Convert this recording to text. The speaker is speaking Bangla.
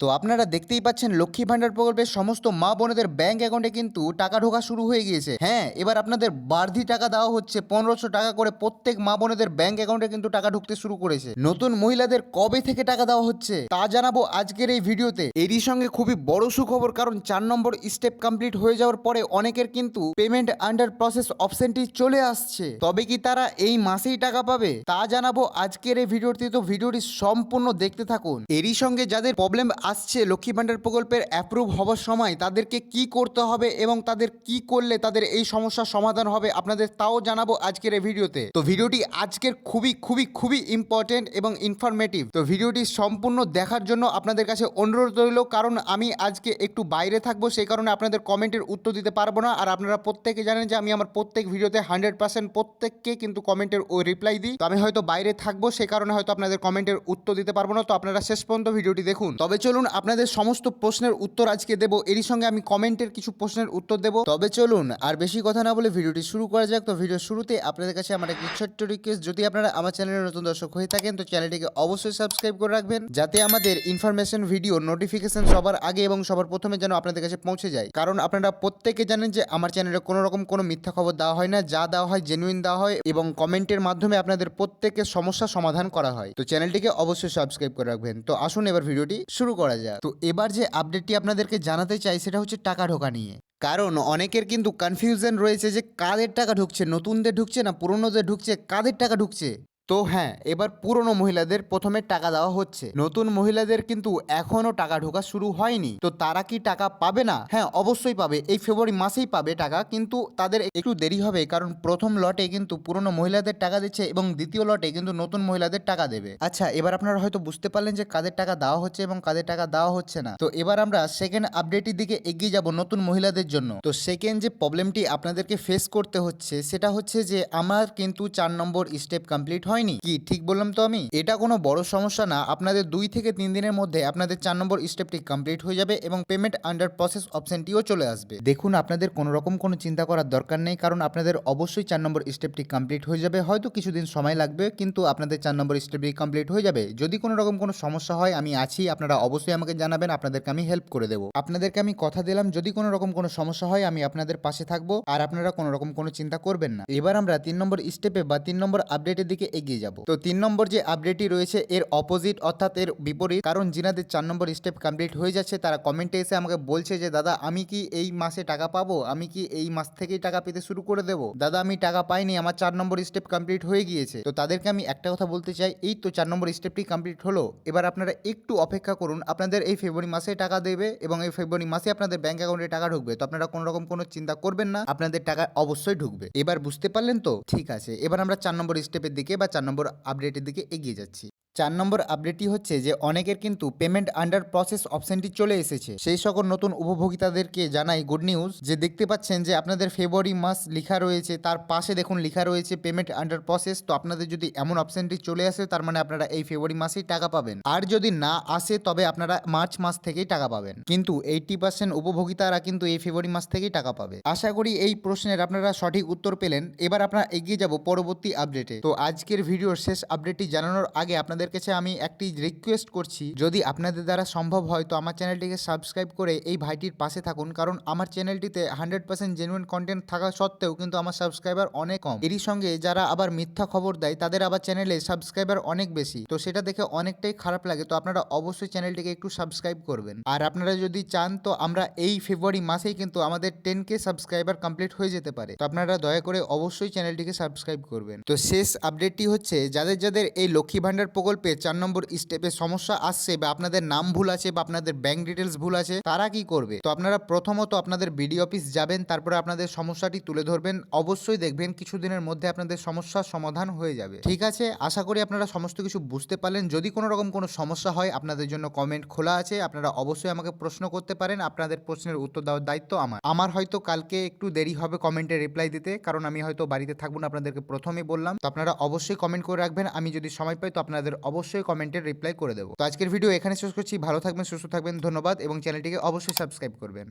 তো আপনারা দেখতেই পাচ্ছেন লক্ষ্মী ভান্ডার প্রকল্পের সমস্ত মা বোনেদের ব্যাংক অ্যাকাউন্টে কিন্তু টাকা ঢোকা শুরু হয়ে গিয়েছে। হ্যাঁ, এবার আপনাদের বাড়তি টাকা দেওয়া হচ্ছে 1500 টাকা করে প্রত্যেক মা বোনেদের ব্যাংক অ্যাকাউন্টে কিন্তু টাকা ঢুকতে শুরু করেছে। নতুন মহিলাদের কবে থেকে টাকা দেওয়া হচ্ছে তা জানাবো আজকের এই ভিডিওতে। এরই সঙ্গে খুবই বড় সুখবর, কারণ 4 নম্বর স্টেপ কমপ্লিট হয়ে যাওয়ার পরে অনেকের কিন্তু পেমেন্ট আন্ডার প্রসেস অপশনটি চলে আসছে। তবে কি তারা এই মাসেই টাকা পাবে তা জানাবো আজকের এই ভিডিওতে, তো ভিডিওটি সম্পূর্ণ দেখতে থাকুন। এরই সঙ্গে যাদের প্রবলেম আসছে লক্ষ্মী ভান্ডার প্রকল্পের অ্যাপ্রুভ হওয়ার সময় তাদেরকে কি করতে হবে এবং তাদের কি করলে তাদের এই সমস্যার সমাধান হবে আপনাদের তাও জানাবো আজকের এই ভিডিওতে। তো ভিডিওটি আজকের খুবই খুবই খুবই ইম্পর্টেন্ট এবং ইনফরমেটিভ। তো ভিডিওটি সম্পূর্ণ দেখার জন্য আপনাদের কাছে অনুরোধ রইল, কারণ আমি আজকে একটু বাইরে থাকবো, সেই কারণে আপনাদের কমেন্টের উত্তর দিতে পারবো না। আর আপনারা প্রত্যেকে জানেন যে আমি আমার প্রত্যেক ভিডিওতে 100% প্রত্যেককে কিন্তু কমেন্টের ও রিপ্লাই দিই। তো আমি হয়তো বাইরে থাকবো, সেই কারণে হয়তো আপনাদের কমেন্টের উত্তর দিতে পারবো না। তো আপনারা শেষ পর্যন্ত ভিডিওটি দেখুন। তবে চলুন আপনাদের সমস্ত প্রশ্নের উত্তর আজকে দেবো, এরই সঙ্গে আমি কমেন্টের কিছু প্রশ্নের উত্তর দেবো। তবে চলুন আর বেশি কথা না বলে ভিডিওটি শুরু করা যাক। তো ভিডিও শুরুতে আপনাদের কাছে আমার একটি ছোট্ট রিকোয়েস্ট, যদি আপনারা আমার চ্যানেলের নতুন দর্শক হয়ে থাকেন তো চ্যানেলটিকে অবশ্যই সাবস্ক্রাইব করে রাখবেন, যাতে আমাদের ইনফরমেশন ভিডিও নোটিফিকেশন সবার আগে এবং সবার প্রথমে যেন আপনাদের কাছে পৌঁছে যায়। কারণ আপনারা প্রত্যেকে জানেন যে আমার চ্যানেলে কোনো রকম কোনো মিথ্যা খবর দেওয়া হয় না, যা দেওয়া হয় জেনুইন দেওয়া হয় এবং কমেন্টের মাধ্যমে আপনাদের প্রত্যেকের সমস্যা সমাধান করা হয়। তো চ্যানেলটিকে অবশ্যই সাবস্ক্রাইব করে রাখবেন। তো আসুন এবার ভিডিওটি শুরু করা যাক। তো এবার যে আপডেটটি আপনাদেরকে জানাতে চাই সেটা হচ্ছে টাকা ঢোকা নিয়ে। কারণ অনেকের কিন্তু কনফিউশন রয়েছে যে কাদের টাকা ঢুকছে, নতুনদের ঢুকছে না পুরনোদের ঢুকছে, কাদের টাকা ঢুকছে। তো হ্যাঁ, এবার পুরনো মহিলাদের প্রথমে টাকা দেওয়া হচ্ছে, নতুন মহিলাদের কিন্তু এখনো টাকা ঢোকা শুরু হয়নি। তো তারা কি টাকা পাবে না? হ্যাঁ, অবশ্যই পাবে, এই ফেব্রুয়ারি মাসেই পাবে টাকা, কিন্তু তাদের একটু দেরি হবে, কারণ প্রথম লটে কিন্তু পুরনো মহিলাদের টাকা দিচ্ছে এবং দ্বিতীয় লটে কিন্তু নতুন মহিলাদের টাকা দেবে। আচ্ছা, এবার আপনারা হয়তো বুঝতে পারলেন যে কাদের টাকা দেওয়া হচ্ছে এবং কাদের টাকা দেওয়া হচ্ছে না। তো এবার আমরা সেকেন্ড আপডেটের দিকে এগিয়ে যাব নতুন মহিলাদের জন্য। তো সেকেন্ড যে প্রবলেমটি আপনাদেরকে ফেস করতে হচ্ছে সেটা হচ্ছে যে আমার কিন্তু 4 নম্বর স্টেপ কমপ্লিট হয়নি। কি ঠিক বললাম তো আমি? এটা কোনো বড় সমস্যা না, আপনাদের 2 থেকে 3 দিনের মধ্যে আপনাদের 4 নম্বর স্টেপটি কমপ্লিট হয়ে যাবে এবং পেমেন্ট আন্ডার প্রসেস অপশনটিও চলে আসবে। দেখুন, আপনাদের কোনো রকম কোনো চিন্তা করার দরকার নেই, কারণ আপনাদের অবশ্যই 4 নম্বর স্টেপটি কমপ্লিট হয়ে যাবে। হয়তো কিছুদিন সময় লাগবে, কিন্তু আপনাদের 4 নম্বর স্টেপটি কমপ্লিট হয়ে যাবে। যদি কোনো রকম কোনো সমস্যা হয় আমি আছি, আপনারা অবশ্যই আমাকে জানাবেন, আপনাদেরকে আমি হেল্প করে দেবো। আপনাদেরকে আমি কথা দিলাম, যদি কোনো রকম কোনো সমস্যা হয় আমি আপনাদের পাশে থাকবো, আর আপনারা কোনো রকম কোনো চিন্তা করবেন না। এবার আমরা 3 নম্বর স্টেপে বা 3 নম্বর আপডেটের দিকে এগিয়ে যাব। তো 3 নম্বর যে আপডেটটি রয়েছে এর অপোজিট, অর্থাৎ এর বিপরীত। কারণ যিনাদের 4 নম্বর স্টেপ কমপ্লিট হয়ে যাচ্ছে তারা কমেন্টে এসে আমাকে বলছে যে দাদা আমি কি এই মাসে টাকা পাবো, আমি কি এই মাস থেকেই টাকা পেতে শুরু করে দেবো? দাদা আমি টাকা পাইনি, আমার 4 নম্বর স্টেপ কমপ্লিট হয়ে গিয়েছে। তো তাদেরকে আমি একটা কথা বলতে চাই, এই তো 4 নম্বর স্টেপটি কমপ্লিট হলো, এবার আপনারা একটু অপেক্ষা করুন, আপনাদের এই ফেব্রুয়ারি মাসে টাকা দেবে এবং এই ফেব্রুয়ারি মাসে আপনাদের ব্যাংক অ্যাকাউন্টে টাকা ঢুকবে। তো আপনারা কোনো রকম কোনো চিন্তা করবেন না, আপনাদের টাকা অবশ্যই ঢুকবে। এবার বুঝতে পারলেন তো? ঠিক আছে, এবার আমরা 4 নম্বর স্টেপের দিকে বা 4 নম্বর আপডেটের দিকে এগিয়ে যাচ্ছি। 4 নম্বর আপডেটটি হচ্ছে যে অনেকের কিন্তু পেমেন্ট আন্ডার প্রসেস অপশনটি চলে এসেছে। সেই সকল নতুন উপভোক্তাদেরকে জানাই গুড নিউজ, যে দেখতে পাচ্ছেন যে আপনাদের ফেব্রুয়ারি মাস লেখা রয়েছে, তার পাশে দেখুন লেখা রয়েছে পেমেন্ট আন্ডার প্রসেস। তো আপনাদের যদি এমন অপশনটি চলে আসে তার মানে আপনারা এই ফেব্রুয়ারি মাসেই টাকা পাবেন, আর যদি না আসে তবে আপনারা মার্চ মাস থেকেই টাকা পাবেন। কিন্তু 80% উপভোক্তারা কিন্তু এই ফেব্রুয়ারি মাস থেকেই টাকা পাবে। আশা করি এই প্রশ্নের আপনারা সঠিক উত্তর পেলেন। এবার আপনারা এগিয়ে যাব পরবর্তী আপডেটে। তো আজকের ভিডিওর শেষ আপডেটটি জানানোর আগে আপনাদের কাছে আমি একটি রিকোয়েস্ট করছি, যদি আপনাদের দ্বারা সম্ভব হয় তো আমার চ্যানেলটিকে সাবস্ক্রাইব করে এই ভাইটির পাশে থাকুন, কারণ আমার চ্যানেলটিতে 100% জেনুইন কন্টেন্ট থাকা সত্ত্বেও কিন্তু আমার সাবস্ক্রাইবার অনেক কম। এরই সঙ্গে যারা আবার মিথ্যা খবর দেয় তাদের আবার চ্যানেলে সাবস্ক্রাইবার অনেক বেশি, তো সেটা দেখে অনেকটাই খারাপ লাগে। তো আপনারা অবশ্যই চ্যানেলটিকে একটু সাবস্ক্রাইব করবেন। আর আপনারা যদি চান তো আমরা এই ফেব্রুয়ারি মাসেই কিন্তু আমাদের 10K সাবস্ক্রাইবার কমপ্লিট হয়ে যেতে পারে। তো আপনারা দয়া করে অবশ্যই চ্যানেলটিকে সাবস্ক্রাইব করবেন। তো শেষ আপডেটটি হচ্ছে যাদের যাদের এই লক্ষ্মী ভান্ডার প্রকল্পে 4 নম্বর স্টেপে সমস্যা আসছে বা আপনাদের নাম ভুল আছে বা আপনাদের ব্যাংক ডিটেলস ভুল আছে, তারা কি করবে? তো আপনারা প্রথমত আপনাদের বিডিও অফিস যাবেন, তারপরে আপনাদের সমস্যাটি তুলে ধরবেন। অবশ্যই দেখবেন কিছুদিনের মধ্যে আপনাদের সমস্যার সমাধান হয়ে যাবে। ঠিক আছে, আশা করি আপনারা সমস্ত কিছু বুঝতে পারলেন। যদি কোনো রকম কোনো সমস্যা হয় আপনাদের জন্য কমেন্ট খোলা আছে, আপনারা অবশ্যই আমাকে প্রশ্ন করতে পারেন। আপনাদের প্রশ্নের উত্তর দেওয়ার দায়িত্ব আমার হয়তো কালকে একটু দেরি হবে কমেন্টে রিপ্লাই দিতে, কারণ আমি হয়তো বাড়িতে থাকবো না, আপনাদেরকে প্রথমেই বললাম। তো আপনারা অবশ্যই কমেন্ট করে রাখবেন, আমি যদি সময় পাই তো আপনাদের অবশ্যই কমেন্টের রিপ্লাই করে দেবো। তো আজকের ভিডিও এখানে শেষ করছি, ভালো থাকবেন, সুস্থ থাকবেন, ধন্যবাদ এবং চ্যানেলটিকে অবশ্যই সাবস্ক্রাইব করবেন।